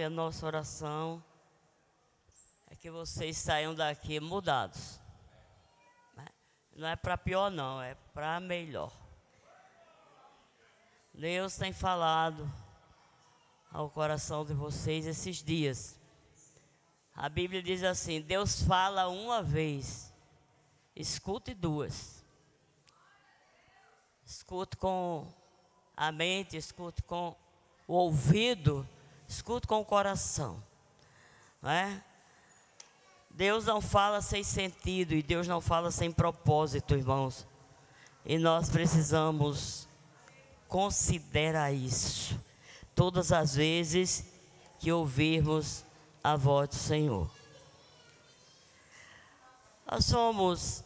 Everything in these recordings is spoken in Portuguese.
a nossa oração é que vocês saiam daqui mudados. Não é para pior não, é para melhor. Deus tem falado ao coração de vocês esses dias. A Bíblia diz assim: Deus fala uma vez, escute duas. Escute com a mente, escute com o ouvido, escute com o coração. Não é? Deus não fala sem sentido e Deus não fala sem propósito, irmãos. E nós precisamos considerar isso todas as vezes que ouvirmos a voz do Senhor. Nós somos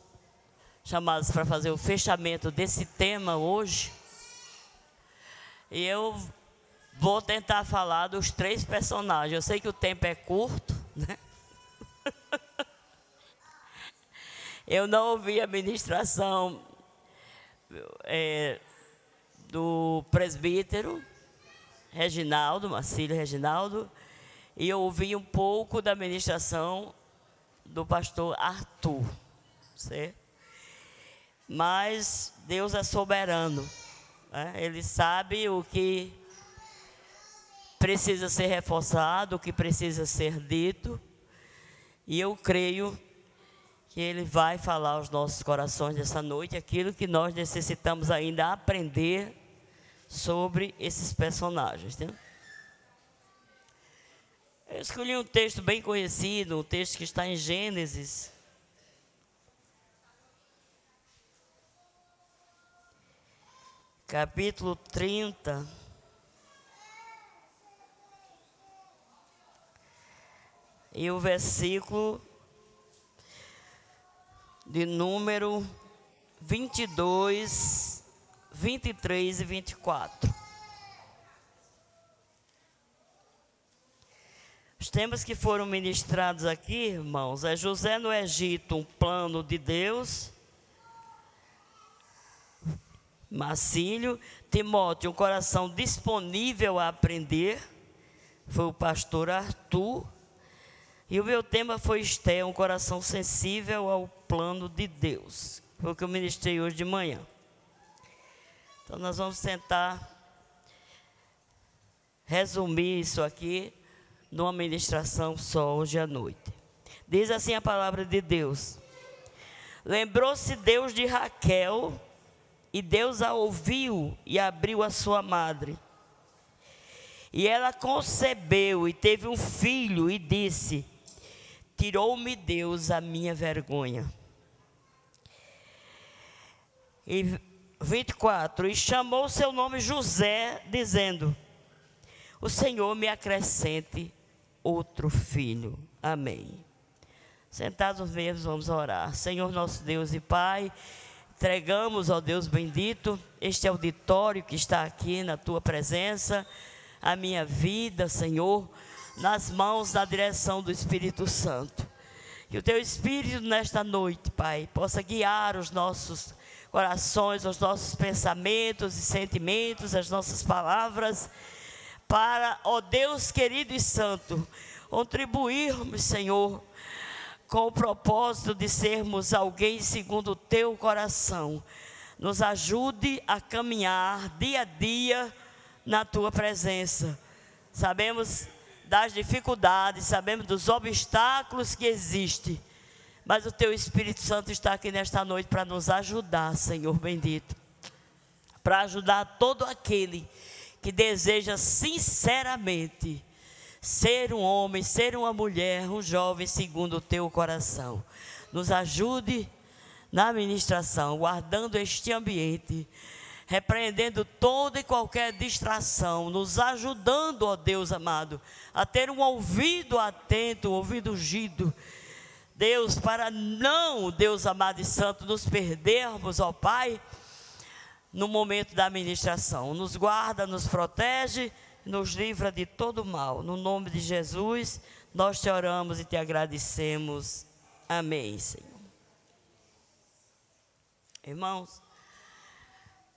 chamados para fazer o fechamento desse tema hoje. E eu vou tentar falar dos 3 personagens. Eu sei que o tempo é curto, né? Eu não ouvi a ministração do presbítero Reginaldo, Marcílio Reginaldo, e eu ouvi um pouco da ministração do pastor Arthur, certo? Mas Deus é soberano, né? Ele sabe o que precisa ser reforçado, o que precisa ser dito, e eu creio que Ele vai falar aos nossos corações nessa noite aquilo que nós necessitamos ainda aprender sobre esses personagens, né? Eu escolhi um texto bem conhecido, um texto que está em Gênesis. Capítulo 30. E o versículo de número 22, 23 e 24. Os temas que foram ministrados aqui, irmãos, é José no Egito, um plano de Deus. Marcílio, Timóteo, um coração disponível a aprender. Foi o pastor Arthur. E o meu tema foi Esté, um coração sensível ao plano de Deus. Foi o que eu ministrei hoje de manhã. Então nós vamos tentar resumir isso aqui numa ministração só hoje à noite. Diz assim a palavra de Deus: lembrou-se Deus de Raquel, e Deus a ouviu e abriu a sua madre. E ela concebeu e teve um filho e disse: tirou-me Deus a minha vergonha. E 24, e chamou seu nome José, dizendo: o Senhor me acrescente outro filho. Amém. Sentados mesmos, vamos orar. Senhor nosso Deus e Pai, entregamos, ó Deus bendito, este auditório que está aqui na Tua presença, a minha vida, Senhor, nas mãos da direção do Espírito Santo. Que o Teu Espírito nesta noite, Pai, possa guiar os nossos corações, os nossos pensamentos e sentimentos, as nossas palavras, para, ó Deus querido e santo, contribuirmos, Senhor, com o propósito de sermos alguém segundo o Teu coração. Nos ajude a caminhar dia a dia na Tua presença. Sabemos das dificuldades, sabemos dos obstáculos que existem, mas o Teu Espírito Santo está aqui nesta noite para nos ajudar, Senhor bendito, para ajudar todo aquele que deseja sinceramente ser um homem, ser uma mulher, um jovem segundo o Teu coração. Nos ajude na ministração, guardando este ambiente, repreendendo toda e qualquer distração, nos ajudando, ó Deus amado, a ter um ouvido atento, um ouvido ungido, Deus, para não, Deus amado e santo, nos perdermos, ó Pai, no momento da ministração. Nos guarda, nos protege, nos livra de todo mal. No nome de Jesus, nós te oramos e te agradecemos. Amém, Senhor. Irmãos,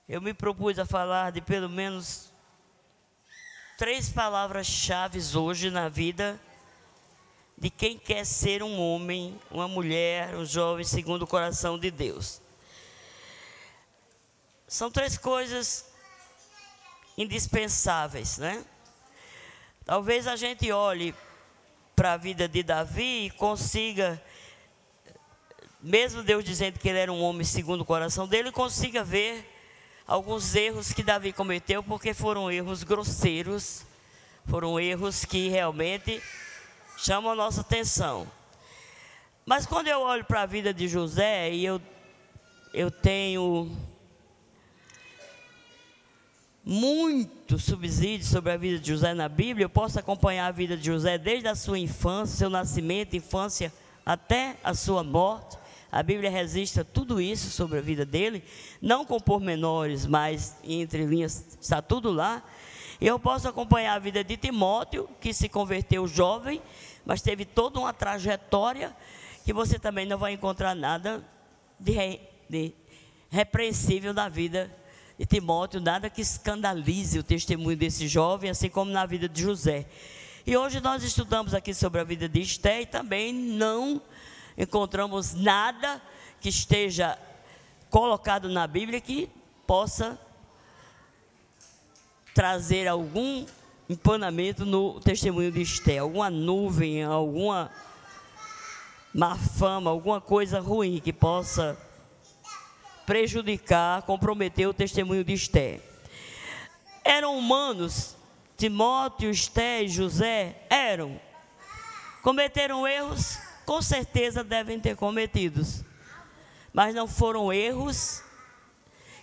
eu me propus a falar de pelo menos 3 palavras-chave hoje na vida de quem quer ser um homem, uma mulher, um jovem segundo o coração de Deus. São 3 coisas indispensáveis, né? Talvez a gente olhe para a vida de Davi e consiga, mesmo Deus dizendo que ele era um homem segundo o coração dele, consiga ver alguns erros que Davi cometeu, porque foram erros grosseiros, foram erros que realmente chamam a nossa atenção. Mas quando eu olho para a vida de José, e eu tenho muito subsídio sobre a vida de José na Bíblia, eu posso acompanhar a vida de José desde a sua infância, seu nascimento, infância, até a sua morte. A Bíblia registra tudo isso sobre a vida dele, não com pormenores, mas entre linhas está tudo lá. E eu posso acompanhar a vida de Timóteo, que se converteu jovem, mas teve toda uma trajetória que você também não vai encontrar nada de repreensível na vida de Timóteo, nada que escandalize o testemunho desse jovem, assim como na vida de José. E hoje nós estudamos aqui sobre a vida de Esté e também não encontramos nada que esteja colocado na Bíblia que possa trazer algum empanamento no testemunho de Esté, alguma nuvem, alguma má fama, alguma coisa ruim que possa prejudicar, comprometer o testemunho de Esté. Eram humanos, Timóteo, Esté e José eram. Cometeram erros, com certeza devem ter cometidos, mas não foram erros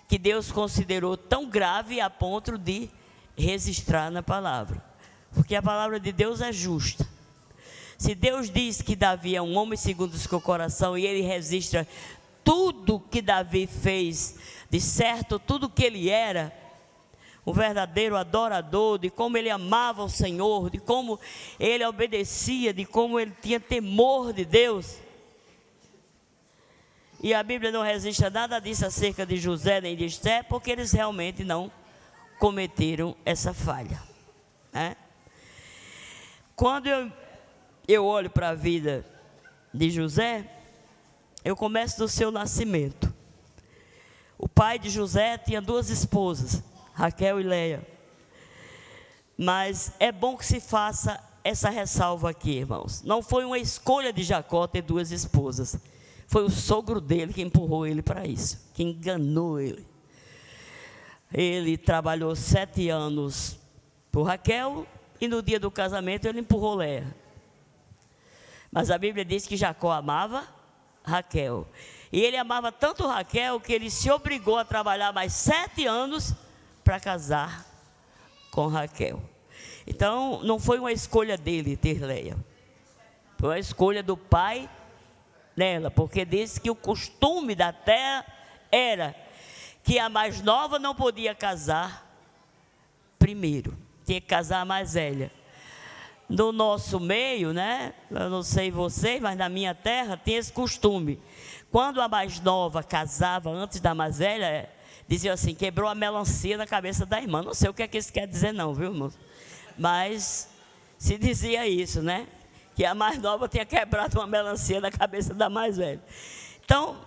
que Deus considerou tão grave a ponto de registrar na palavra, porque a palavra de Deus é justa. Se Deus diz que Davi é um homem segundo o seu coração e ele registra tudo que Davi fez de certo, tudo que ele era, um verdadeiro adorador, de como ele amava o Senhor, de como ele obedecia, de como ele tinha temor de Deus. E a Bíblia não registra nada disso acerca de José nem de Esté, porque eles realmente não cometeram essa falha, né? Quando eu olho para a vida de José, eu começo do seu nascimento. O pai de José tinha 2 esposas, Raquel e Leia. Mas é bom que se faça essa ressalva aqui, irmãos. Não foi uma escolha de Jacó ter 2 esposas. Foi o sogro dele que empurrou ele para isso, que enganou ele. Ele trabalhou 7 anos por Raquel e no dia do casamento ele empurrou Leia. Mas a Bíblia diz que Jacó amava Raquel. E ele amava tanto Raquel que ele se obrigou a trabalhar mais 7 anos para casar com Raquel. Então, não foi uma escolha dele ter Leia. Foi uma escolha do pai dela, porque disse que o costume da terra era que a mais nova não podia casar primeiro, tinha que casar a mais velha. No nosso meio, né, eu não sei vocês, mas na minha terra tinha esse costume. Quando a mais nova casava antes da mais velha, dizia assim, quebrou a melancia na cabeça da irmã. Não sei o que é que isso quer dizer não, viu, irmão? Mas se dizia isso, né? Que a mais nova tinha quebrado uma melancia na cabeça da mais velha. Então,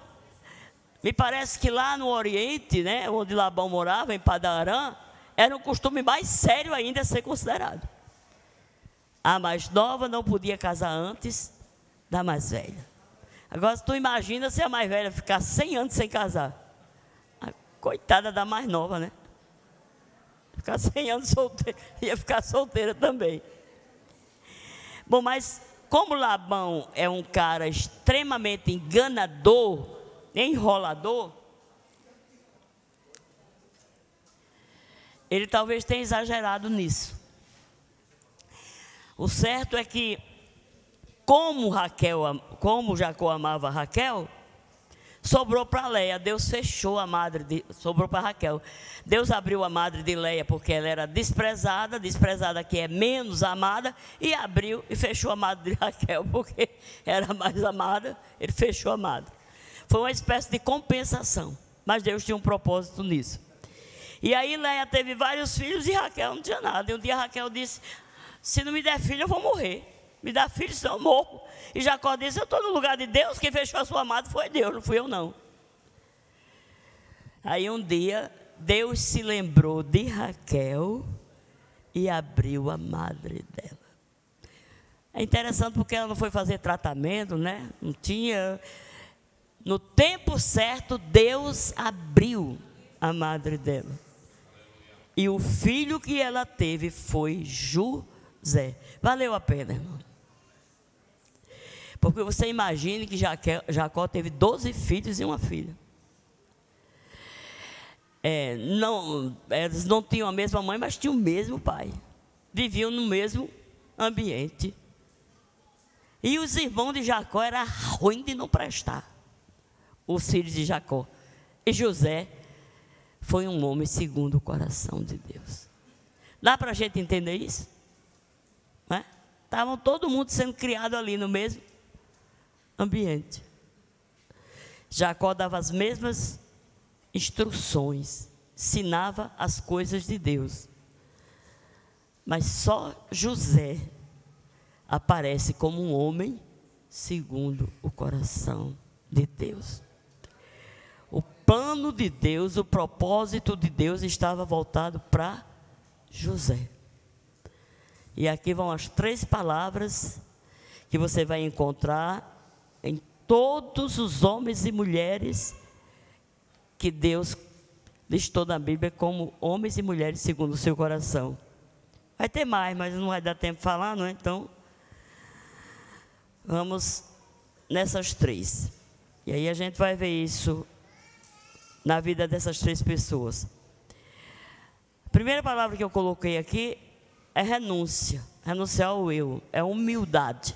me parece que lá no Oriente, né, onde Labão morava, em Padan-Aram, era um costume mais sério ainda a ser considerado. A mais nova não podia casar antes da mais velha. Agora, tu imagina se a mais velha ficar 100 anos sem casar. A coitada da mais nova, né? Ficar 100 anos solteira, ia ficar solteira também. Bom, mas como Labão é um cara extremamente enganador, enrolador, ele talvez tenha exagerado nisso. O certo é que, como Jacó amava Raquel, sobrou para Leia. Deus fechou a madre, sobrou para Raquel. Deus abriu a madre de Leia porque ela era desprezada que é menos amada, e abriu e fechou a madre de Raquel porque era mais amada, ele fechou a madre. Foi uma espécie de compensação, mas Deus tinha um propósito nisso. E aí Leia teve vários filhos e Raquel não tinha nada. E um dia Raquel disse: se não me der filho, eu vou morrer. Me dá filho, senão eu morro. E Jacó disse: eu estou no lugar de Deus, quem fechou a sua amada foi Deus, não fui eu não. Aí um dia, Deus se lembrou de Raquel e abriu a madre dela. É interessante porque ela não foi fazer tratamento, né? Não tinha. No tempo certo, Deus abriu a madre dela. E o filho que ela teve foi José. Valeu a pena, irmão. Porque você imagine que Jacó teve 12 filhos e uma filha. Eles não tinham a mesma mãe, mas tinham o mesmo pai. Viviam no mesmo ambiente. E os irmãos de Jacó eram ruins de não prestar. Os filhos de Jacó. E José foi um homem segundo o coração de Deus. Dá para a gente entender isso? Estavam todo mundo sendo criado ali no mesmo ambiente. Jacó dava as mesmas instruções, ensinava as coisas de Deus. Mas só José aparece como um homem segundo o coração de Deus. O plano de Deus, o propósito de Deus estava voltado para José. E aqui vão as 3 palavras que você vai encontrar em todos os homens e mulheres que Deus listou na Bíblia como homens e mulheres segundo o seu coração. Vai ter mais, mas não vai dar tempo de falar, não é? Então, vamos nessas 3. E aí a gente vai ver isso na vida dessas 3 pessoas. A primeira palavra que eu coloquei aqui é renúncia. Renunciar ao eu. É humildade.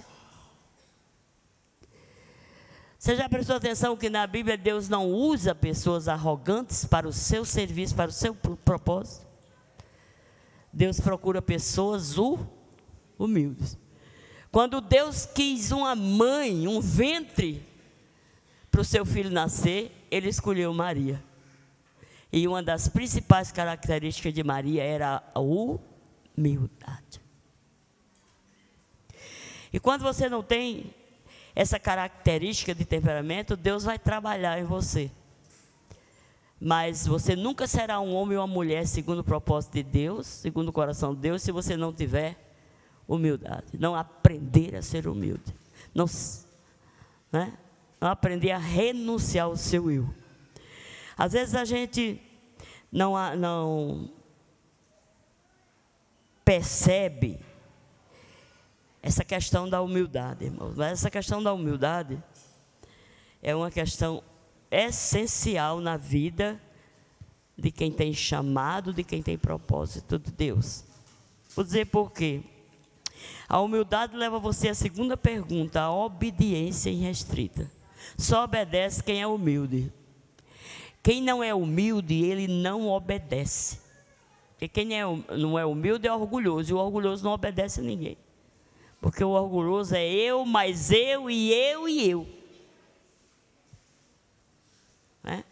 Você já prestou atenção que na Bíblia Deus não usa pessoas arrogantes para o seu serviço, para o seu propósito? Deus procura pessoas humildes. Quando Deus quis uma mãe, um ventre para o seu filho nascer, Ele escolheu Maria. E uma das principais características de Maria era a humildade. E quando você não tem essa característica de temperamento, Deus vai trabalhar em você. Mas você nunca será um homem ou uma mulher segundo o propósito de Deus, segundo o coração de Deus, se você não tiver humildade. Não aprender a ser humilde. Não aprender a renunciar ao seu eu. Às vezes a gente não percebe essa questão da humildade, irmãos. Mas essa questão da humildade é uma questão essencial na vida de quem tem chamado, de quem tem propósito de Deus. Vou dizer por quê. A humildade leva você à segunda pergunta, a obediência irrestrita. Só obedece quem é humilde. Quem não é humilde, ele não obedece. Porque quem não é humilde é orgulhoso, e o orgulhoso não obedece a ninguém. Porque o orgulhoso é eu, mais eu, e eu, e eu. Né?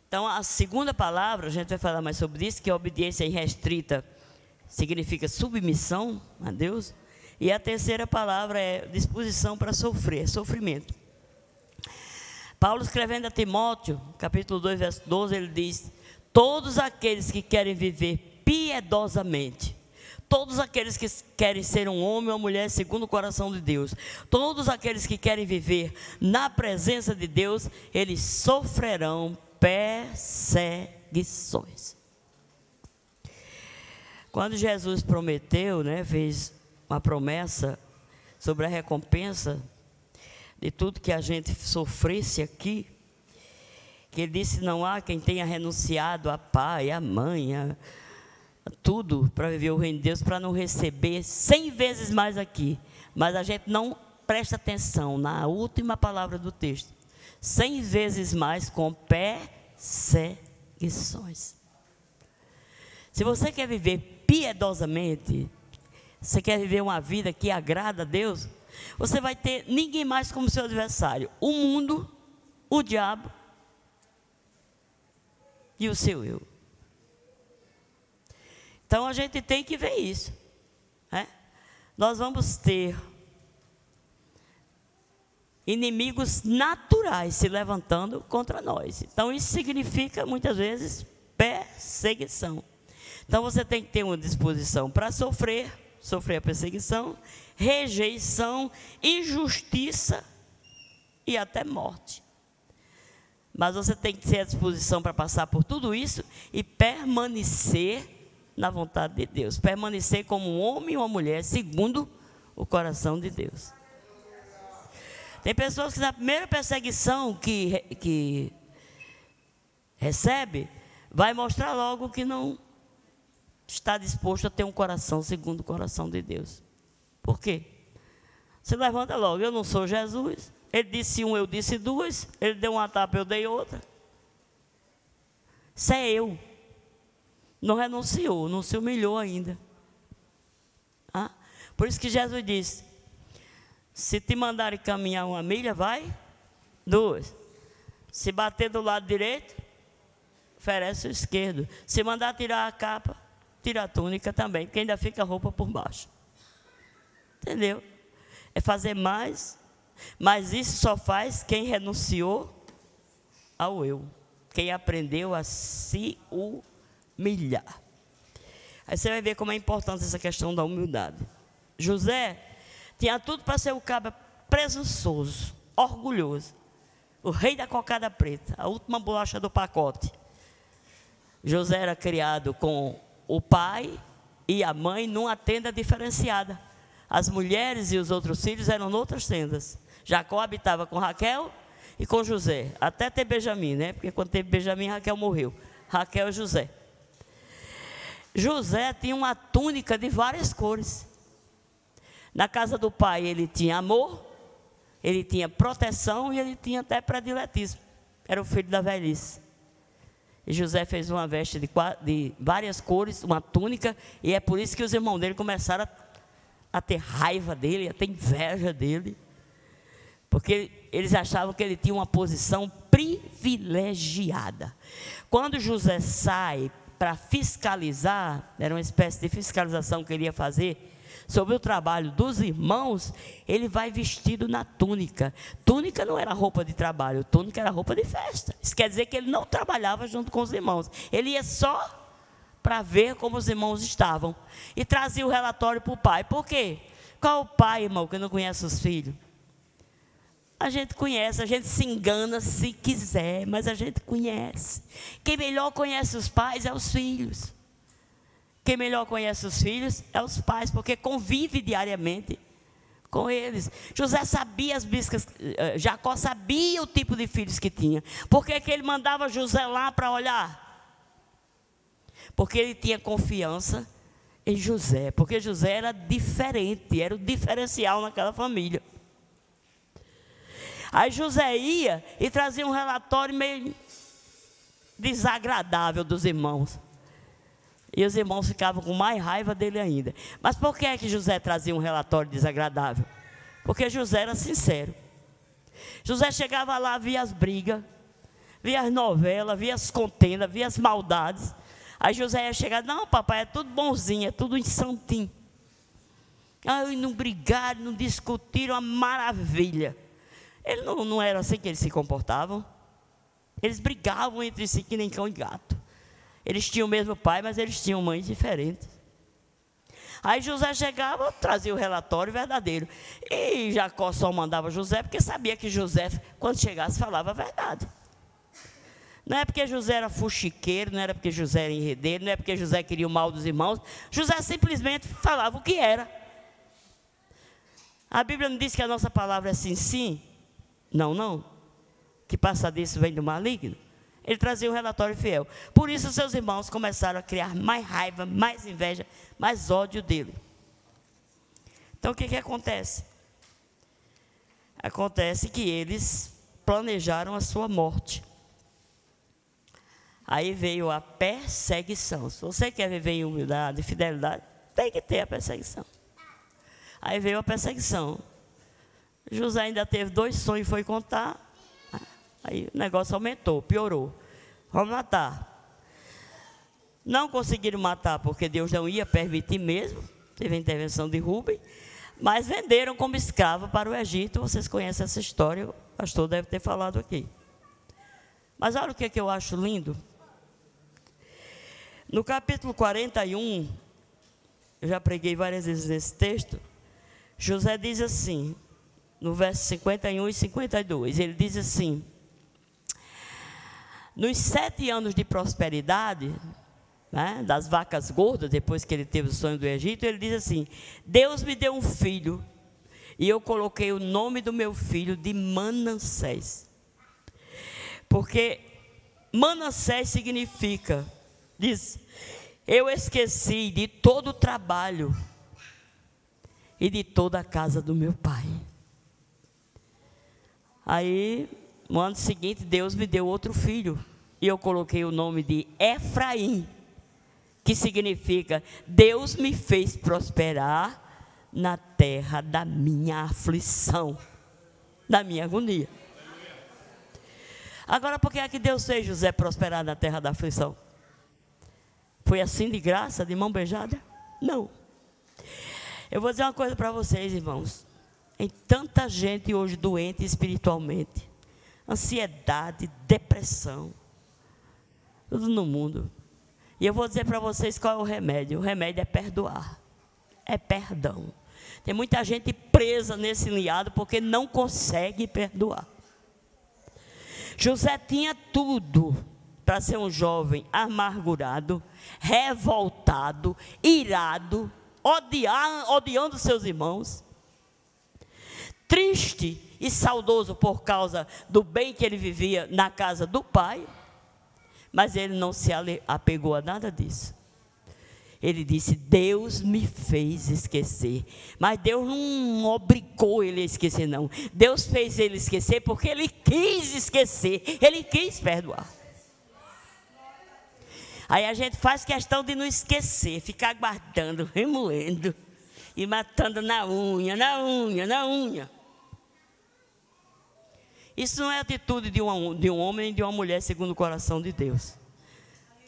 Então, a segunda palavra, a gente vai falar mais sobre isso, que a obediência irrestrita significa submissão a Deus. E a terceira palavra é disposição para sofrer, sofrimento. Paulo escrevendo a Timóteo, capítulo 2, verso 12, ele diz: todos aqueles que querem viver piedosamente, todos aqueles que querem ser um homem ou uma mulher segundo o coração de Deus, todos aqueles que querem viver na presença de Deus, eles sofrerão perseguições. Quando Jesus prometeu, fez uma promessa sobre a recompensa de tudo que a gente sofresse aqui, que ele disse: não há quem tenha renunciado a pai, a mãe, a tudo para viver o reino de Deus, para não receber 100 vezes mais aqui. Mas a gente não presta atenção na última palavra do texto: 100 vezes mais com perseguições. Se você quer viver piedosamente, você quer viver uma vida que agrada a Deus, você vai ter ninguém mais como seu adversário: o mundo, o diabo e o seu eu. Então a gente tem que ver isso, né? Nós vamos ter inimigos naturais se levantando contra nós. Então isso significa muitas vezes perseguição. Então você tem que ter uma disposição para sofrer a perseguição, rejeição, injustiça e até morte. Mas você tem que ter a disposição para passar por tudo isso e permanecer na vontade de Deus, permanecer como um homem e uma mulher segundo o coração de Deus. Tem pessoas que na primeira perseguição que recebe, vai mostrar logo que não está disposto a ter um coração segundo o coração de Deus. Por quê? Você levanta logo: eu não sou Jesus. Ele disse um, eu disse duas. Ele deu uma tapa, eu dei outra. Isso é eu. Não renunciou, não se humilhou ainda. Por isso que Jesus disse: se te mandarem caminhar 1 milha, vai 2. Se bater do lado direito, oferece o esquerdo. Se mandar tirar a capa, tira a túnica também, porque ainda fica a roupa por baixo. Entendeu? É fazer mais, mas isso só faz quem renunciou ao eu, quem aprendeu a se humilhar. Aí você vai ver como é importante essa questão da humildade. José tinha tudo para ser o cabra presunçoso, orgulhoso, o rei da cocada preta, a última bolacha do pacote. José era criado com o pai e a mãe numa tenda diferenciada. As mulheres e os outros filhos eram em outras tendas. Jacó habitava com Raquel e com José, até ter Benjamim, né? Porque quando teve Benjamim, Raquel morreu. Raquel e José. José tinha uma túnica de várias cores. Na casa do pai ele tinha amor, ele tinha proteção e ele tinha até prediletismo. Era o filho da velhice. E José fez uma veste de várias cores, uma túnica, e é por isso que os irmãos dele começaram a ter raiva dele, a ter inveja dele, porque eles achavam que ele tinha uma posição privilegiada. Quando José sai para fiscalizar, era uma espécie de fiscalização que ele ia fazer sobre o trabalho dos irmãos, ele vai vestido na túnica. Túnica não era roupa de trabalho, túnica era roupa de festa. Isso quer dizer que ele não trabalhava junto com os irmãos, ele ia só para ver como os irmãos estavam e trazia o relatório para o pai. Por quê? Qual o pai, irmão, que não conhece os filhos? A gente conhece, a gente se engana se quiser, mas a gente conhece. Quem melhor conhece os pais é os filhos. Quem melhor conhece os filhos é os pais, porque convive diariamente com eles. José sabia as biscas, Jacó sabia o tipo de filhos que tinha. Por que ele mandava José lá para olhar? Porque ele tinha confiança em José, porque José era diferente, era o diferencial naquela família. Aí José ia e trazia um relatório meio desagradável dos irmãos. E os irmãos ficavam com mais raiva dele ainda. Mas por que é que José trazia um relatório desagradável? Porque José era sincero. José chegava lá, via as brigas, via as novelas, via as contendas, via as maldades. Aí José ia chegar: não, papai, é tudo bonzinho, é tudo em santinho. Aí não brigaram, não discutiram, uma maravilha. Ele não era assim que eles se comportavam. Eles brigavam entre si que nem cão e gato. Eles tinham o mesmo pai, mas eles tinham mães diferentes. Aí José chegava, trazia o relatório verdadeiro. E Jacó só mandava José porque sabia que José, quando chegasse, falava a verdade. Não é porque José era fuxiqueiro, não era porque José era enredeiro, não é porque José queria o mal dos irmãos. José simplesmente falava o que era. A Bíblia não diz que a nossa palavra é sim, sim? Não, não. Que passa disso vem do maligno. Ele trazia um relatório fiel. Por isso seus irmãos começaram a criar mais raiva, mais inveja, mais ódio dele. Então o que acontece? Acontece que eles planejaram a sua morte. Aí veio a perseguição. Se você quer viver em humildade e fidelidade, tem que ter a perseguição. Aí veio a perseguição. José ainda teve 2 sonhos e foi contar. Aí o negócio aumentou, piorou. Vamos matar. Não conseguiram matar porque Deus não ia permitir mesmo. Teve a intervenção de Rubem. Mas venderam como escravo para o Egito. Vocês conhecem essa história, o pastor deve ter falado aqui. Mas olha o que eu acho lindo. No capítulo 41, eu já preguei várias vezes nesse texto, José diz assim, no verso 51 e 52, ele diz assim: nos 7 anos de prosperidade, né, das vacas gordas, depois que ele teve o sonho do Egito, ele diz assim: Deus me deu um filho, e eu coloquei o nome do meu filho de Manassés. Porque Manassés significa, diz, eu esqueci de todo o trabalho e de toda a casa do meu pai. Aí, no ano seguinte, Deus me deu outro filho, e eu coloquei o nome de Efraim, que significa, Deus me fez prosperar na terra da minha aflição, da minha agonia. Agora, por que é que Deus fez José prosperar na terra da aflição? Foi assim de graça, de mão beijada? Não. Eu vou dizer uma coisa para vocês, irmãos. Tem tanta gente hoje doente espiritualmente. Ansiedade, depressão. Tudo no mundo. E eu vou dizer para vocês qual é o remédio. O remédio é perdoar. É perdão. Tem muita gente presa nesse linhado porque não consegue perdoar. José tinha tudo para ser um jovem amargurado, revoltado, irado, odiando seus irmãos, triste e saudoso por causa do bem que ele vivia na casa do pai, mas ele não se apegou a nada disso. Ele disse: Deus me fez esquecer. Mas Deus não obrigou ele a esquecer, não. Deus fez ele esquecer porque ele quis esquecer. Ele quis perdoar. Aí a gente faz questão de não esquecer, ficar guardando, remoendo e matando na unha, na unha, na unha. Isso não é atitude de um homem e de uma mulher segundo o coração de Deus.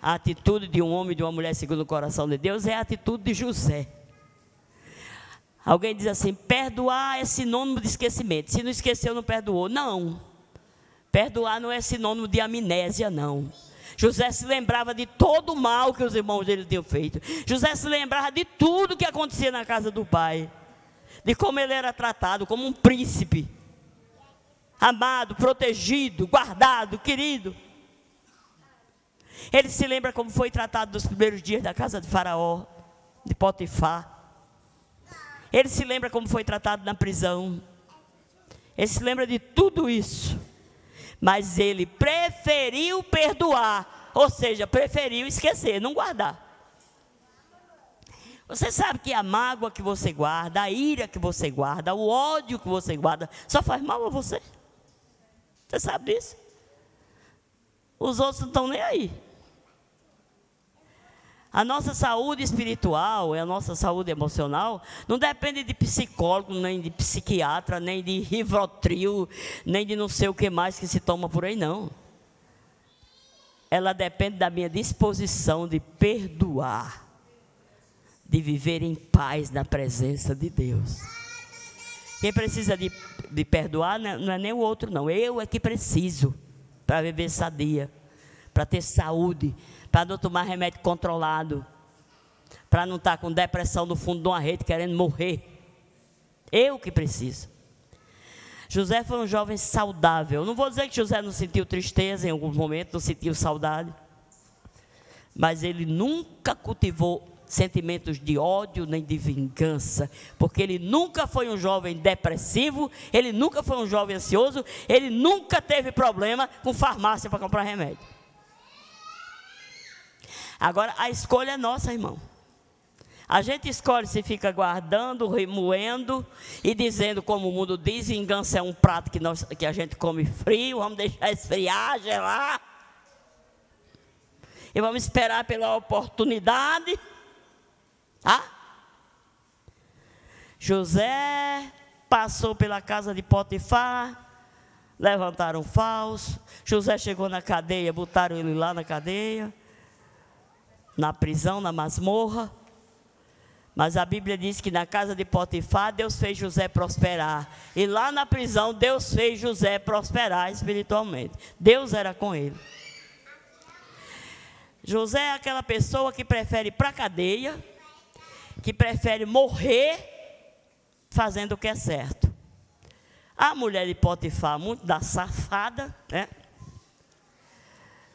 A atitude de um homem e de uma mulher segundo o coração de Deus é a atitude de José. Alguém diz assim: perdoar é sinônimo de esquecimento. Se não esqueceu, não perdoou. Não. Perdoar não é sinônimo de amnésia, não. José se lembrava de todo o mal que os irmãos dele tinham feito. José se lembrava de tudo que acontecia na casa do pai. De como ele era tratado como um príncipe. Amado, protegido, guardado, querido. Ele se lembra como foi tratado nos primeiros dias da casa de Faraó, de Potifar. Ele se lembra como foi tratado na prisão. Ele se lembra de tudo isso. Mas ele preferiu perdoar, ou seja, preferiu esquecer, não guardar. Você sabe que a mágoa que você guarda, a ira que você guarda, o ódio que você guarda, só faz mal a você. Você sabe disso? Os outros não estão nem aí. A nossa saúde espiritual e a nossa saúde emocional não depende de psicólogo, nem de psiquiatra, nem de Rivotril, nem de não sei o que mais que se toma por aí, não. Ela depende da minha disposição de perdoar, de viver em paz na presença de Deus. Quem precisa de perdoar não é nem o outro, não. Eu é que preciso para viver sadia, para ter saúde, para não tomar remédio controlado, para não estar com depressão no fundo de uma rede querendo morrer. Eu que preciso. José foi um jovem saudável. Não vou dizer que José não sentiu tristeza em alguns momentos, não sentiu saudade, mas ele nunca cultivou sentimentos de ódio nem de vingança, porque ele nunca foi um jovem depressivo, ele nunca foi um jovem ansioso, ele nunca teve problema com farmácia para comprar remédio. Agora, a escolha é nossa, irmão. A gente escolhe se fica guardando, remoendo e dizendo, como o mundo diz, vingança é um prato que a gente come frio, vamos deixar esfriar, gelar. E vamos esperar pela oportunidade. José passou pela casa de Potifar, levantaram um falso. José chegou na cadeia, botaram ele lá na cadeia, na prisão, na masmorra. Mas a Bíblia diz que na casa de Potifar, Deus fez José prosperar. E lá na prisão, Deus fez José prosperar espiritualmente. Deus era com ele. José é aquela pessoa que prefere ir para a cadeia, que prefere morrer fazendo o que é certo. A mulher de Potifar, muito da safada, né?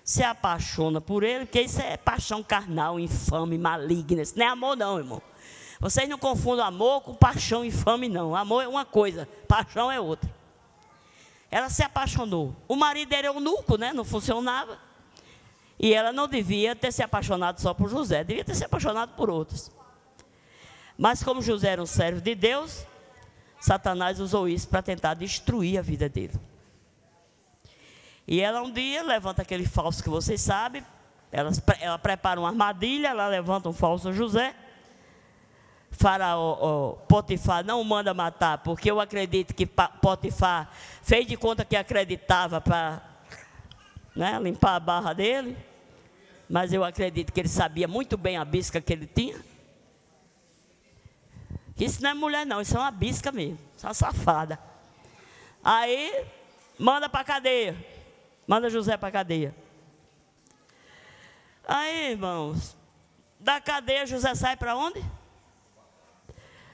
Se apaixona por ele, porque isso é paixão carnal, infame, maligna. Isso não é amor não, irmão. Vocês não confundam amor com paixão infame, não. Amor é uma coisa, paixão é outra. Ela se apaixonou. O marido era eunuco, né? Não funcionava. E ela não devia ter se apaixonado só por José, devia ter se apaixonado por outros. Mas como José era um servo de Deus, Satanás usou isso para tentar destruir a vida dele. E ela um dia levanta aquele falso que vocês sabem, ela prepara uma armadilha, ela levanta um falso José. Faraó, Potifar não manda matar, porque eu acredito que Potifar fez de conta que acreditava para, né, limpar a barra dele. Mas eu acredito que ele sabia muito bem a bisca que ele tinha. Isso não é mulher não, isso é uma bisca mesmo, isso é uma safada. Aí, manda para a cadeia, manda José para a cadeia. Aí, irmãos, da cadeia José sai para onde?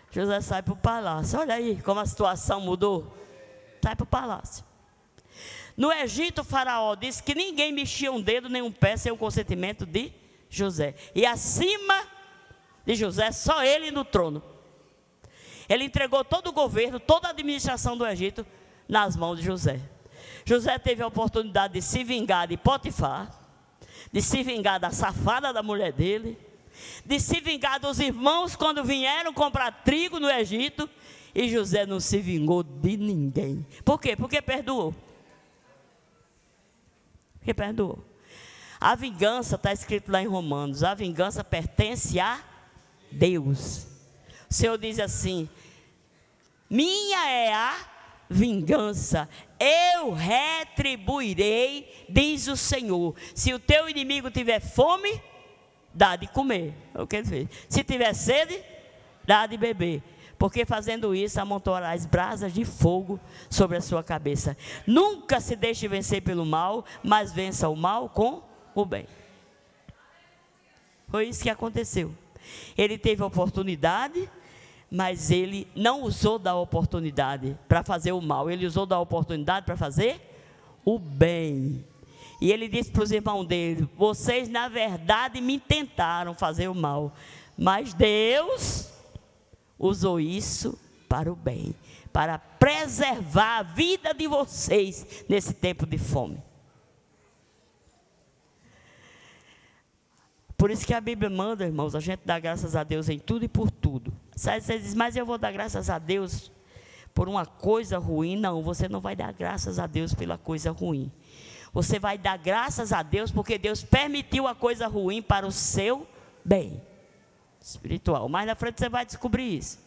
José sai para o palácio. Olha aí como a situação mudou. Sai para o palácio. No Egito, o faraó disse que ninguém mexia um dedo nem um pé sem o consentimento de José. E acima de José, só ele no trono. Ele entregou todo o governo, toda a administração do Egito nas mãos de José. José teve a oportunidade de se vingar de Potifar, de se vingar da safada da mulher dele, de se vingar dos irmãos quando vieram comprar trigo no Egito. E José não se vingou de ninguém. Por quê? Porque perdoou. Porque perdoou. A vingança, está escrito lá em Romanos, a vingança pertence a Deus. O Senhor diz assim: minha é a vingança, eu retribuirei, diz o Senhor. Se o teu inimigo tiver fome, dá de comer. É o que ele fez. Se tiver sede, dá de beber. Porque fazendo isso, amontoarás brasas de fogo sobre a sua cabeça. Nunca se deixe vencer pelo mal, mas vença o mal com o bem. Foi isso que aconteceu. Ele teve a oportunidade, mas ele não usou da oportunidade para fazer o mal. Ele usou da oportunidade para fazer o bem. E ele disse para os irmãos dele: vocês na verdade me tentaram fazer o mal, mas Deus usou isso para o bem, para preservar a vida de vocês nesse tempo de fome. Por isso que a Bíblia manda, irmãos, a gente dar graças a Deus em tudo e por tudo. Você diz: mas eu vou dar graças a Deus por uma coisa ruim? Não, você não vai dar graças a Deus pela coisa ruim. Você vai dar graças a Deus porque Deus permitiu a coisa ruim para o seu bem espiritual. Mais na frente você vai descobrir isso.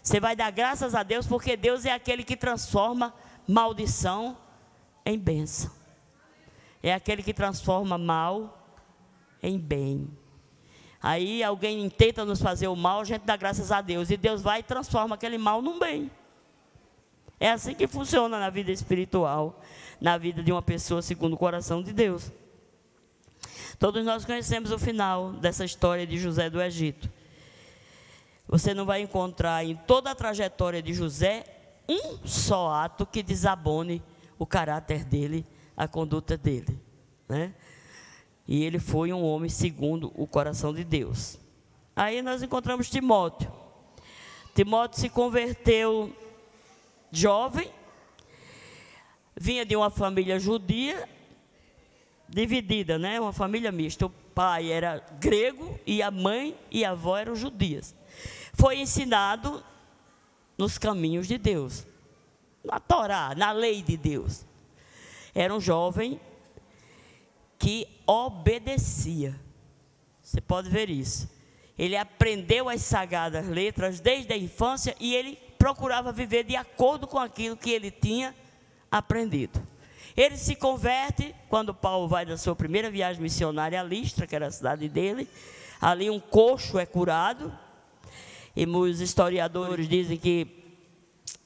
Você vai dar graças a Deus porque Deus é aquele que transforma maldição em bênção. É aquele que transforma mal em bem. Aí alguém tenta nos fazer o mal, a gente dá graças a Deus. E Deus vai e transforma aquele mal num bem. É assim que funciona na vida espiritual, na vida de uma pessoa segundo o coração de Deus. Todos nós conhecemos o final dessa história de José do Egito. Você não vai encontrar em toda a trajetória de José um só ato que desabone o caráter dele, a conduta dele, né? E ele foi um homem segundo o coração de Deus. Aí nós encontramos Timóteo. Timóteo se converteu jovem, vinha de uma família judia, dividida, né? Uma família mista. O pai era grego e a mãe e a avó eram judias. Foi ensinado nos caminhos de Deus, na Torá, na lei de Deus. Era um jovem que obedecia. Você pode ver isso. Ele aprendeu as sagradas letras desde a infância e ele procurava viver de acordo com aquilo que ele tinha aprendido. Ele se converte quando Paulo vai na sua primeira viagem missionária a Listra, que era a cidade dele. Ali um coxo é curado, e muitos historiadores dizem que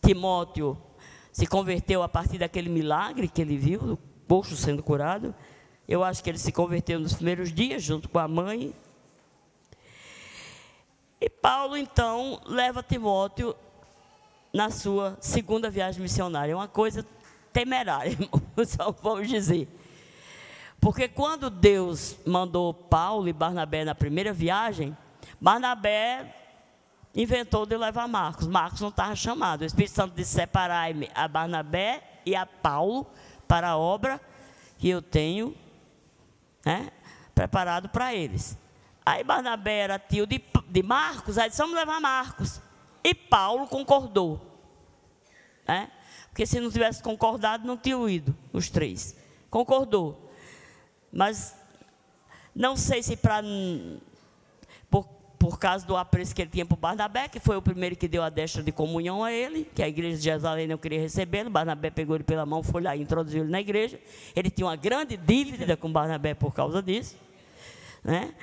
Timóteo se converteu a partir daquele milagre que ele viu, do coxo sendo curado. Eu acho que ele se converteu nos primeiros dias, junto com a mãe. E Paulo, então, leva Timóteo na sua segunda viagem missionária. É uma coisa temerária, vamos dizer. Porque quando Deus mandou Paulo e Barnabé na primeira viagem, Barnabé inventou de levar Marcos. Marcos não estava chamado. O Espírito Santo disse: separai-me a Barnabé e a Paulo para a obra que eu tenho, né, preparado para eles. Aí Barnabé era tio de Marcos, aí disse: vamos levar Marcos. E Paulo concordou, né? Porque se não tivesse concordado, não tinham ido os três. Concordou. Mas não sei se por causa do apreço que ele tinha por Barnabé, que foi o primeiro que deu a destra de comunhão a ele, que a igreja de Jerusalém não queria recebê-lo. Barnabé pegou ele pela mão, foi lá e introduziu ele na igreja. Ele tinha uma grande dívida com Barnabé por causa disso, né?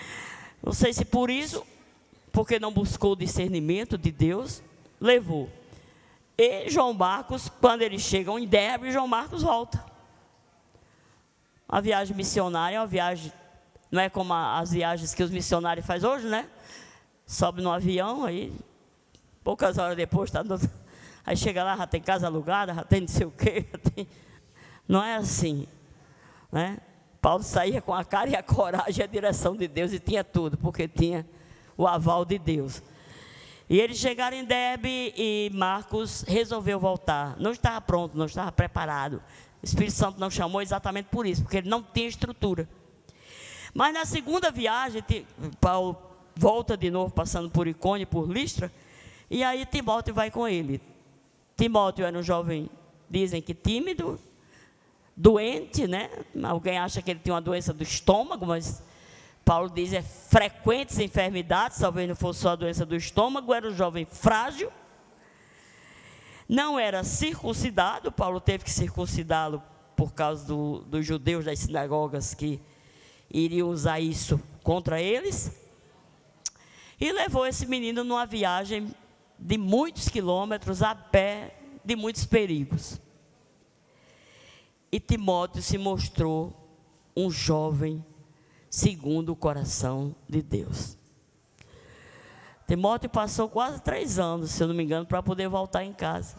Não sei se por isso, porque não buscou o discernimento de Deus, levou. E João Marcos, quando eles chegam em Derbe, João Marcos volta. A viagem missionária é uma viagem, não é como as viagens que os missionários fazem hoje, né? Sobe no avião, aí poucas horas depois aí chega lá, já tem casa alugada, já tem não sei o quê. Não é assim, né? Paulo saía com a cara e a coragem e a direção de Deus, e tinha tudo, porque tinha o aval de Deus. E eles chegaram em Derbe e Marcos resolveu voltar. Não estava pronto, não estava preparado. O Espírito Santo não chamou exatamente por isso, porque ele não tinha estrutura. Mas na segunda viagem, Paulo volta de novo, passando por Icônio e por Listra, e aí Timóteo vai com ele. Timóteo era um jovem, dizem que tímido, doente, né? Alguém acha que ele tinha uma doença do estômago, mas Paulo diz frequentes enfermidades, talvez não fosse só a doença do estômago. Era um jovem frágil, não era circuncidado. Paulo teve que circuncidá-lo por causa dos judeus das sinagogas que iriam usar isso contra eles. E levou esse menino numa viagem de muitos quilômetros a pé, de muitos perigos. E Timóteo se mostrou um jovem segundo o coração de Deus. Timóteo passou quase 3 anos, se eu não me engano, para poder voltar em casa.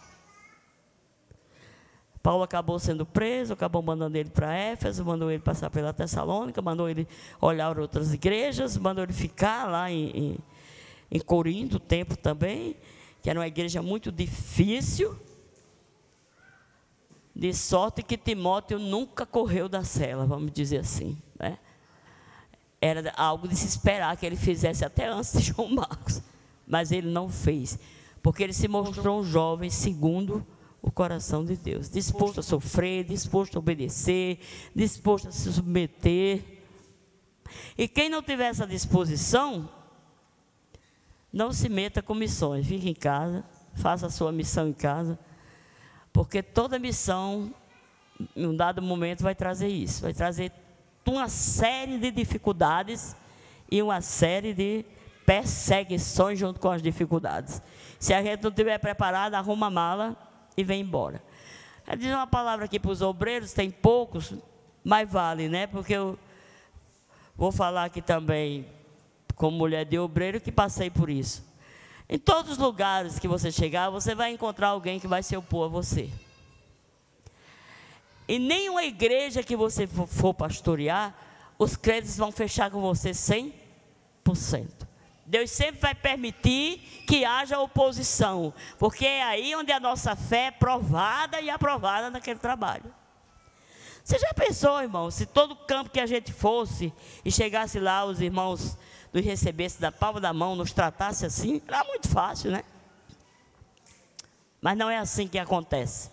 Paulo acabou sendo preso, acabou mandando ele para Éfeso, mandou ele passar pela Tessalônica, mandou ele olhar outras igrejas, mandou ele ficar lá em Corinto, o tempo também, que era uma igreja muito difícil. De sorte que Timóteo nunca correu da cela, vamos dizer assim, né? Era algo de se esperar que ele fizesse até antes de João Marcos, mas ele não fez, porque ele se mostrou um jovem segundo o coração de Deus, disposto a sofrer, disposto a obedecer, disposto a se submeter. E quem não tiver essa disposição, não se meta com missões, fique em casa, faça a sua missão em casa, porque toda missão, em um dado momento, vai trazer isso, vai trazer uma série de dificuldades e uma série de perseguições junto com as dificuldades. Se a gente não estiver preparado, arruma a mala e vem embora. Eu dizer uma palavra aqui para os obreiros, tem poucos, mas vale, né? Porque eu vou falar aqui também, como mulher de obreiro, que passei por isso. Em todos os lugares que você chegar, você vai encontrar alguém que vai se opor a você. E nenhuma igreja que você for pastorear, os crentes vão fechar com você 100%. Deus sempre vai permitir que haja oposição, porque é aí onde a nossa fé é provada e aprovada naquele trabalho. Você já pensou, irmão, se todo campo que a gente fosse e chegasse lá, os irmãos nos recebessem da palma da mão, nos tratassem assim? Era muito fácil, né? Mas não é assim que acontece.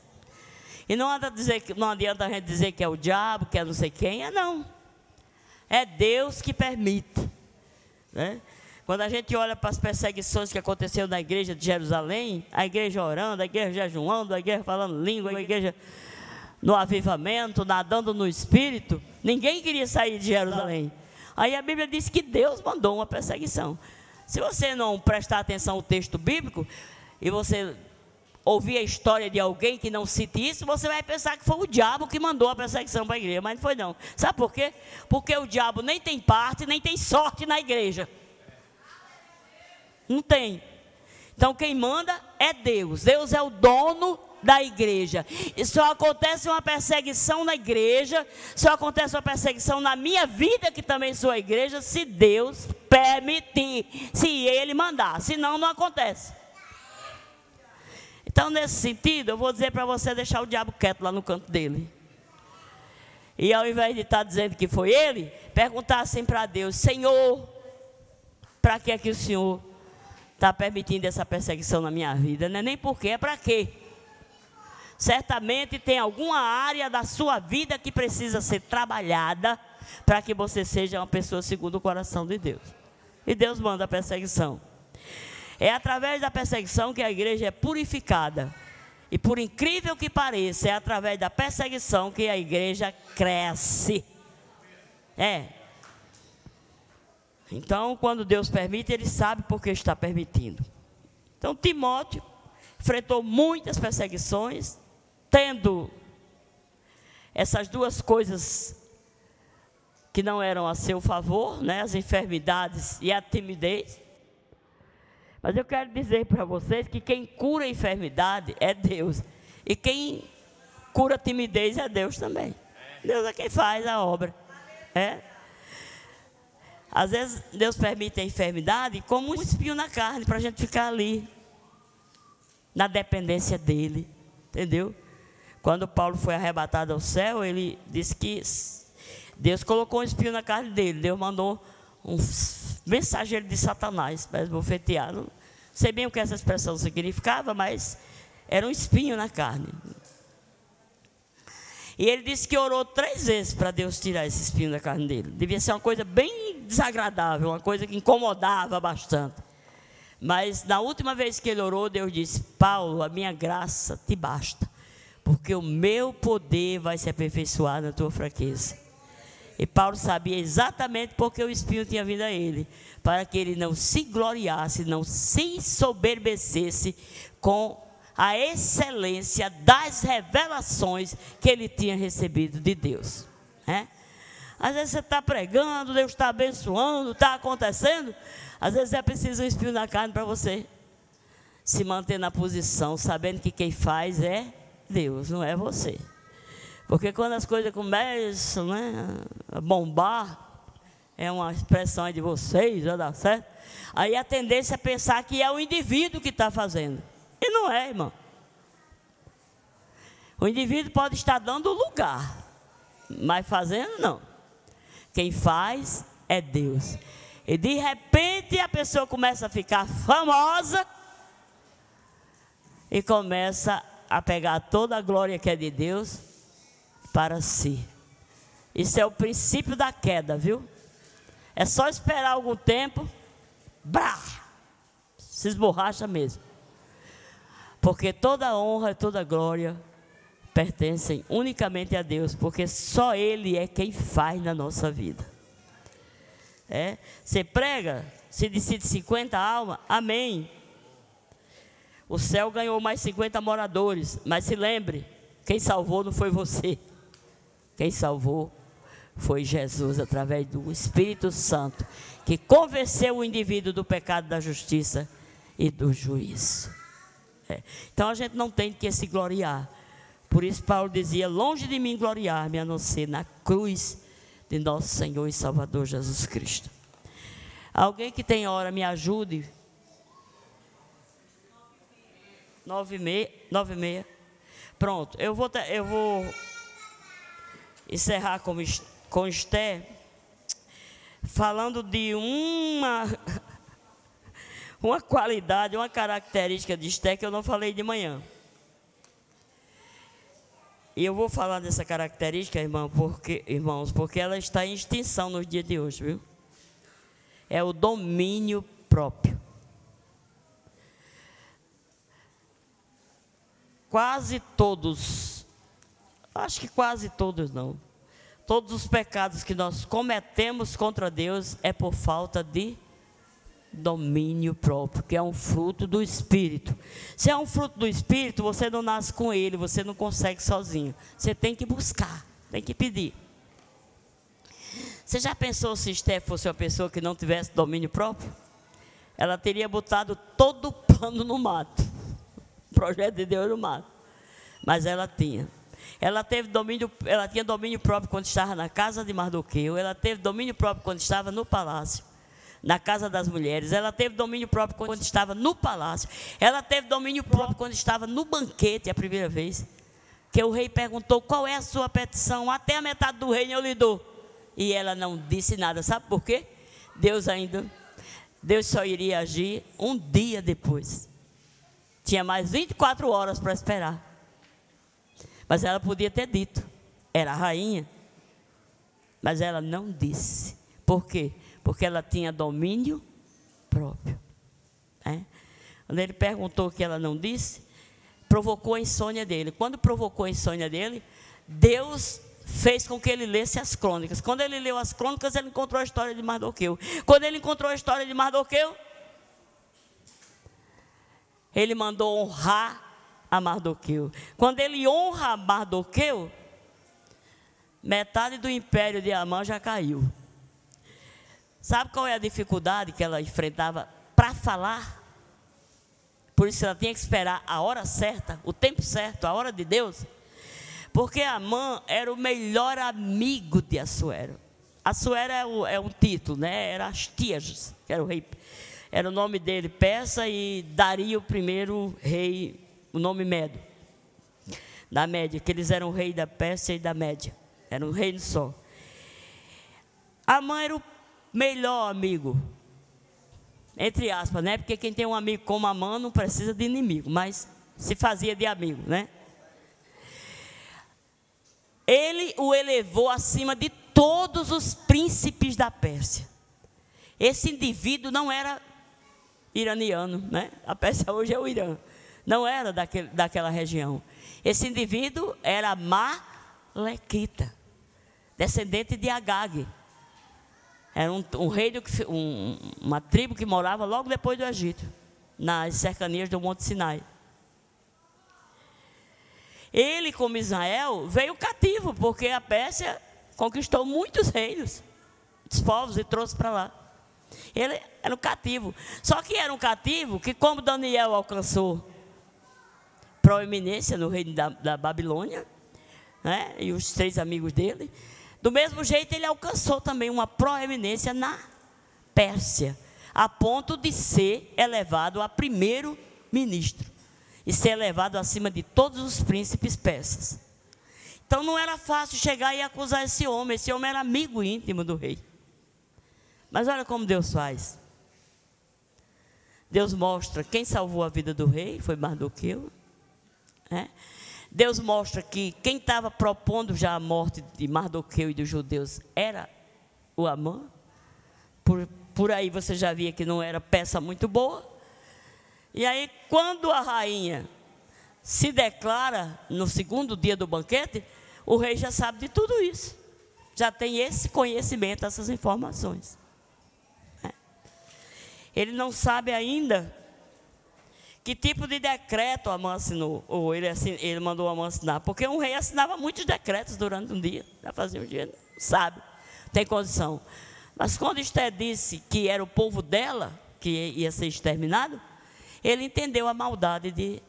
E não adianta a gente dizer que é o diabo, que é não sei quem, não. É Deus que permite, né? Quando a gente olha para as perseguições que aconteceram na igreja de Jerusalém, a igreja orando, a igreja jejuando, a igreja falando língua, a igreja no avivamento, nadando no Espírito, ninguém queria sair de Jerusalém. Aí a Bíblia diz que Deus mandou uma perseguição. Se você não prestar atenção ao texto bíblico, e você ouvir a história de alguém que não cite isso, você vai pensar que foi o diabo que mandou a perseguição para a igreja, mas não foi não. Sabe por quê? Porque o diabo nem tem parte, nem tem sorte na igreja. Não tem. Então quem manda é Deus. Deus é o dono da igreja. E só acontece uma perseguição na igreja, só acontece uma perseguição na minha vida, que também sou a igreja, se Deus permitir, se Ele mandar, senão não acontece. Então nesse sentido, eu vou dizer para você deixar o diabo quieto lá no canto dele. E ao invés de estar dizendo que foi ele, perguntar assim para Deus: Senhor, para que é que o Senhor está permitindo essa perseguição na minha vida? Não é nem porque, é para quê? Certamente tem alguma área da sua vida que precisa ser trabalhada para que você seja uma pessoa segundo o coração de Deus. E Deus manda a perseguição. É através da perseguição que a igreja é purificada. E por incrível que pareça, é através da perseguição que a igreja cresce. Então, quando Deus permite, Ele sabe por que está permitindo. Então, Timóteo enfrentou muitas perseguições, tendo essas duas coisas que não eram a seu favor, né? As enfermidades e a timidez. Mas eu quero dizer para vocês que quem cura a enfermidade é Deus. E quem cura a timidez é Deus também. Deus é quem faz a obra. Às vezes Deus permite a enfermidade como um espinho na carne, para a gente ficar ali, na dependência dEle. Entendeu? Quando Paulo foi arrebatado ao céu, ele disse que Deus colocou um espinho na carne dele. Deus mandou um mensageiro de Satanás para esbofetear. Não sei bem o que essa expressão significava, mas era um espinho na carne. E ele disse que orou 3 vezes para Deus tirar esse espinho da carne dele. Devia ser uma coisa bem desagradável, uma coisa que incomodava bastante. Mas na última vez que ele orou, Deus disse: Paulo, a minha graça te basta, porque o meu poder vai se aperfeiçoar na tua fraqueza. E Paulo sabia exatamente porque o espinho tinha vindo a ele, para que ele não se gloriasse, não se soberbecesse com a excelência das revelações que ele tinha recebido de Deus. Às vezes você está pregando, Deus está abençoando, está acontecendo. Às vezes é preciso um espinho na carne para você se manter na posição, sabendo que quem faz é Deus, não é você. Porque quando as coisas começam, a bombar, é uma expressão aí de vocês, vai dar certo. Aí a tendência é pensar que é o indivíduo que está fazendo. E não é, irmão. O indivíduo pode estar dando lugar, mas fazendo não. Quem faz é Deus. E de repente a pessoa começa a ficar famosa e começa a pegar toda a glória que é de Deus para si. Isso é o princípio da queda, viu? É só esperar algum tempo, se esborracha mesmo. Porque toda honra e toda glória pertencem unicamente a Deus, porque só Ele é quem faz na nossa vida. Você prega, se decide 50 almas, amém. O céu ganhou mais 50 moradores, mas se lembre, quem salvou não foi você. Quem salvou foi Jesus, através do Espírito Santo, que convenceu o indivíduo do pecado, da justiça e do juízo. Então a gente não tem que se gloriar. Por isso Paulo dizia: longe de mim gloriar-me, a não ser na cruz de nosso Senhor e Salvador Jesus Cristo. Alguém que tem hora, me ajude. 9h30. Pronto, eu vou encerrar com Esther, falando de uma qualidade, uma característica de Esther que eu não falei de manhã. E eu vou falar dessa característica, irmãos, porque ela está em extinção nos dias de hoje, viu? É o domínio próprio. Quase todos, acho que quase todos não, todos os pecados que nós cometemos contra Deus é por falta de domínio próprio, que é um fruto do Espírito. Se é um fruto do Espírito, você não nasce com ele, você não consegue sozinho. Você tem que buscar, tem que pedir. Você já pensou se Esté fosse uma pessoa que não tivesse domínio próprio? Ela teria botado todo o plano no mato. O projeto de Deus no mato. Mas ela tinha. Ela tinha domínio próprio quando estava na casa de Mardoqueu. Ela teve domínio próprio quando estava no palácio, na casa das mulheres. Ela teve domínio próprio quando estava no palácio. Ela teve domínio próprio quando estava no banquete a primeira vez. Que o rei perguntou: qual é a sua petição? Até a metade do reino eu lhe dou. E ela não disse nada. Sabe por quê? Deus só iria agir um dia depois. Tinha mais 24 horas para esperar. Mas ela podia ter dito. Era a rainha. Mas ela não disse. Por quê? Porque ela tinha domínio próprio. Quando ele perguntou o que ela não disse, provocou a insônia dele. Quando provocou a insônia dele, Deus fez com que ele lesse as crônicas. Quando ele leu as crônicas, ele encontrou a história de Mardoqueu. Quando ele encontrou a história de Mardoqueu, ele mandou honrar a Mardoqueu. Quando ele honra a Mardoqueu, metade do império de Amã já caiu. Sabe qual é a dificuldade que ela enfrentava para falar? Por isso ela tinha que esperar a hora certa, o tempo certo, a hora de Deus. Porque Amã era o melhor amigo de Assuero. Assuero é um título, né? Era Astias, que era o rei. Era o nome dele, persa, e Dario I, rei, o nome Medo. Da Média, que eles eram o rei da Pérsia e da Média. Era um reino só. Amã era o melhor amigo. Entre aspas, né? Porque quem tem um amigo como Amã não precisa de inimigo, mas se fazia de amigo, né? Ele o elevou acima de todos os príncipes da Pérsia. Esse indivíduo não era iraniano, né? A Pérsia hoje é o Irã. Não era daquela região. Esse indivíduo era Malequita, descendente de Agag. Era um rei, uma tribo que morava logo depois do Egito, nas cercanias do Monte Sinai. Ele, como Israel, veio cativo, porque a Pérsia conquistou muitos reinos, muitos povos, e trouxe para lá. Ele era um cativo. Só que era um cativo que, como Daniel alcançou proeminência no reino da Babilônia, né, e os 3 amigos dele, do mesmo jeito ele alcançou também uma proeminência na Pérsia, a ponto de ser elevado a primeiro-ministro. E ser elevado acima de todos os príncipes persas. Então não era fácil chegar e acusar esse homem. Esse homem era amigo íntimo do rei. Mas olha como Deus faz. Deus mostra quem salvou a vida do rei, foi Mardoqueu. Deus mostra que quem estava propondo já a morte de Mardoqueu e dos judeus era o Amã. Por aí você já via que não era peça muito boa. E aí, quando a rainha se declara no segundo dia do banquete, o rei já sabe de tudo isso. Já tem esse conhecimento, essas informações. Ele não sabe ainda que tipo de decreto Amã assinou, ou ele mandou Amã assinar. Porque um rei assinava muitos decretos durante um dia. Já fazia um dia, não sabe, tem condição. Mas quando Esté disse que era o povo dela que ia ser exterminado, ele entendeu a maldade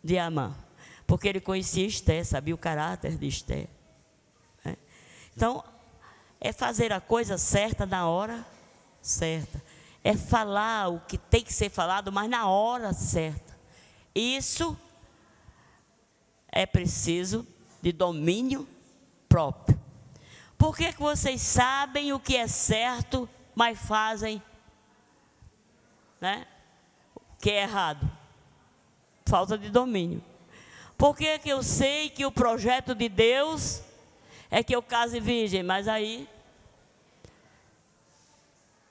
de Amã, porque ele conhecia Esté, sabia o caráter de Esté. Então, é fazer a coisa certa na hora certa. É falar o que tem que ser falado, mas na hora certa. Isso é preciso de domínio próprio. Por que vocês sabem o que é certo, mas fazem, né, que é errado? Falta de domínio. Por que eu sei que o projeto de Deus é que eu case virgem, mas aí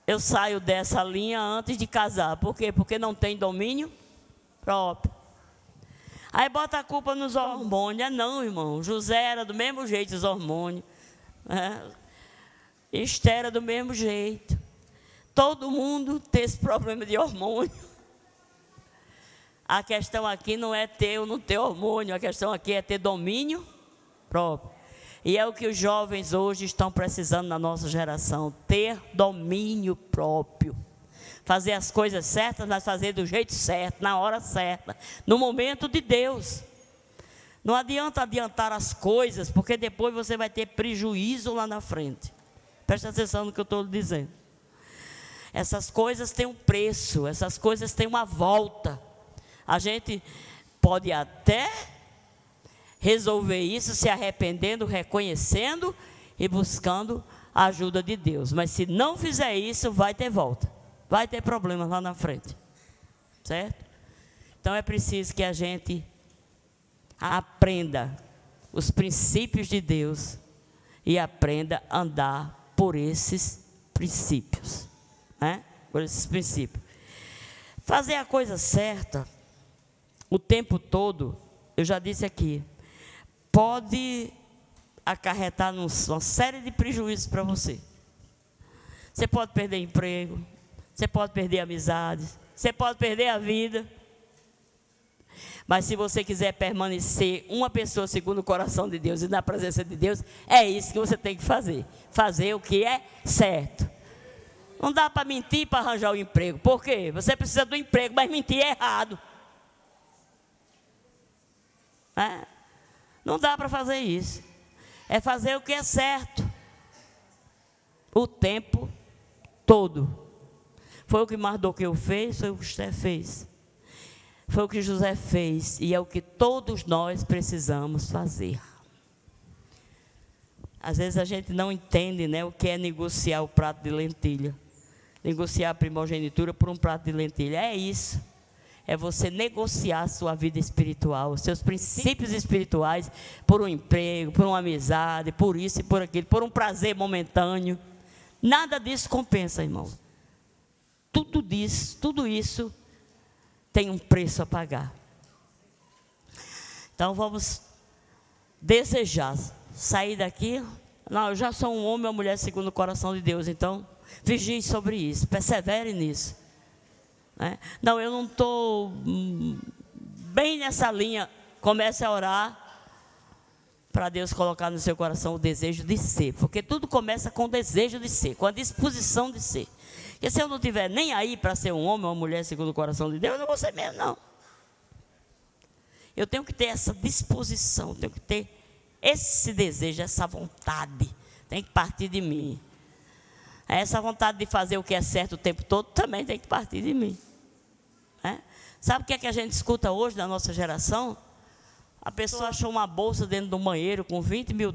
eu saio dessa linha antes de casar. Por quê? Porque não tem domínio próprio. Aí bota a culpa nos hormônios. Não, irmão. José era do mesmo jeito, os hormônios. Esther era do mesmo jeito. Todo mundo tem esse problema de hormônio. A questão aqui não é ter ou não ter hormônio. A questão aqui é ter domínio próprio. E é o que os jovens hoje estão precisando na nossa geração. Ter domínio próprio. Fazer as coisas certas, mas fazer do jeito certo, na hora certa. No momento de Deus. Não adianta adiantar as coisas, porque depois você vai ter prejuízo lá na frente. Presta atenção no que eu estou dizendo. Essas coisas têm um preço. Essas coisas têm uma volta. A gente pode até resolver isso se arrependendo, reconhecendo e buscando a ajuda de Deus. Mas se não fizer isso, vai ter volta. Vai ter problemas lá na frente. Certo? Então é preciso que a gente aprenda os princípios de Deus e aprenda a andar por esses princípios. Por esses princípios. Fazer a coisa certa o tempo todo, eu já disse aqui, pode acarretar uma série de prejuízos para você. Você pode perder emprego, você pode perder amizades, você pode perder a vida. Mas se você quiser permanecer uma pessoa segundo o coração de Deus e na presença de Deus, é isso que você tem que fazer. Fazer o que é certo. Não dá para mentir para arranjar o emprego. Por quê? Você precisa do emprego, mas mentir é errado. Não dá para fazer isso. É fazer o que é certo. O tempo todo. Foi o que Mardoqueu fez, foi o que Esther fez. Foi o que José fez. E é o que todos nós precisamos fazer. Às vezes a gente não entende, o que é negociar o prato de lentilha. Negociar a primogenitura por um prato de lentilha. É isso. É você negociar a sua vida espiritual, os seus princípios espirituais, por um emprego, por uma amizade, por isso e por aquilo, por um prazer momentâneo. Nada disso compensa, irmão. Tudo isso tem um preço a pagar. Então vamos desejar sair daqui. Não, eu já sou um homem ou mulher segundo o coração de Deus, então vigie sobre isso, persevere nisso. Não, eu não estou bem nessa linha. Comece a orar para Deus colocar no seu coração o desejo de ser, porque tudo começa com o desejo de ser, com a disposição de ser. Porque se eu não estiver nem aí para ser um homem ou uma mulher segundo o coração de Deus, eu não vou ser mesmo, não. Eu tenho que ter essa disposição, tenho que ter esse desejo, essa vontade, tem que partir de mim. Essa vontade de fazer o que é certo o tempo todo também tem que partir de mim. Sabe o que é que a gente escuta hoje na nossa geração? A pessoa achou uma bolsa dentro do banheiro com $20 mil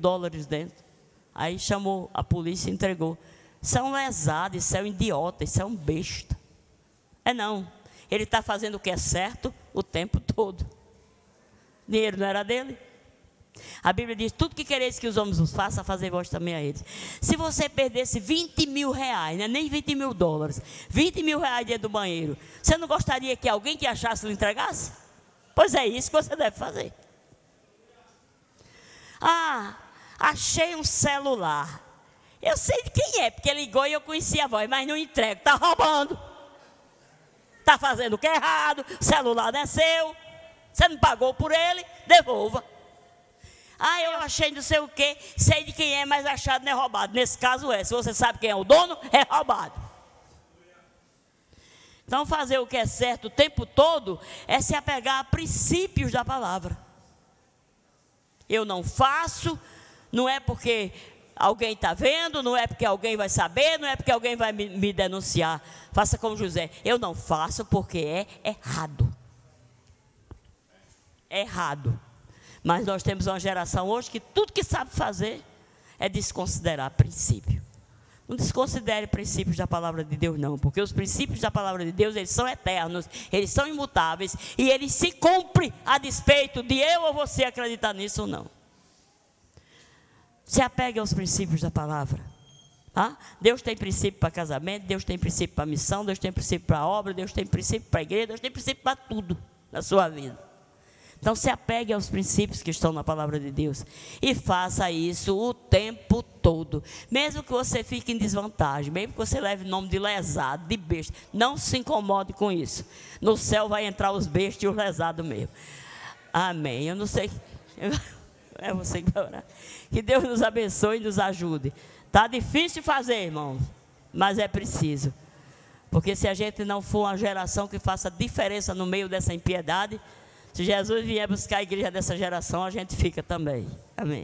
dentro. Aí chamou a polícia e entregou. Isso é um lesado, isso é um idiota, isso é um besta. Não. Ele está fazendo o que é certo o tempo todo. O dinheiro não era dele. A Bíblia diz, tudo que quereis que os homens os façam, fazer vós também a eles. Se você perdesse $20 mil, nem $20 mil, $20 mil dentro do banheiro, você não gostaria que alguém que achasse lhe entregasse? Pois é isso que você deve fazer. Achei um celular. Eu sei de quem é, porque ligou e eu conheci a voz, mas não entrego, está roubando. Está fazendo o que é errado, o celular não é seu, você não pagou por ele, devolva. Eu achei não sei o quê, sei de quem é, mas achado não é roubado. Nesse caso se você sabe quem é o dono, é roubado. Então fazer o que é certo o tempo todo é se apegar a princípios da palavra. Eu não faço, não é porque alguém está vendo, não é porque alguém vai saber, não é porque alguém vai me denunciar. Faça como José, eu não faço porque é errado. É errado. Mas nós temos uma geração hoje que tudo que sabe fazer é desconsiderar princípio. Não desconsidere princípios da palavra de Deus, não. Porque os princípios da palavra de Deus, eles são eternos, eles são imutáveis. E eles se cumprem a despeito de eu ou você acreditar nisso ou não. Se apegue aos princípios da palavra. Tá? Deus tem princípio para casamento, Deus tem princípio para missão, Deus tem princípio para obra, Deus tem princípio para a igreja, Deus tem princípio para tudo na sua vida. Então se apegue aos princípios que estão na palavra de Deus e faça isso o tempo todo. Mesmo que você fique em desvantagem, mesmo que você leve o nome de lesado, de besta, não se incomode com isso. No céu vai entrar os bestas e os lesados mesmo. Amém. Eu não sei, é você que vai orar. Que Deus nos abençoe e nos ajude. Está difícil fazer, irmãos, mas é preciso. Porque se a gente não for uma geração que faça diferença no meio dessa impiedade, se Jesus vier buscar a igreja dessa geração, a gente fica também. Amém.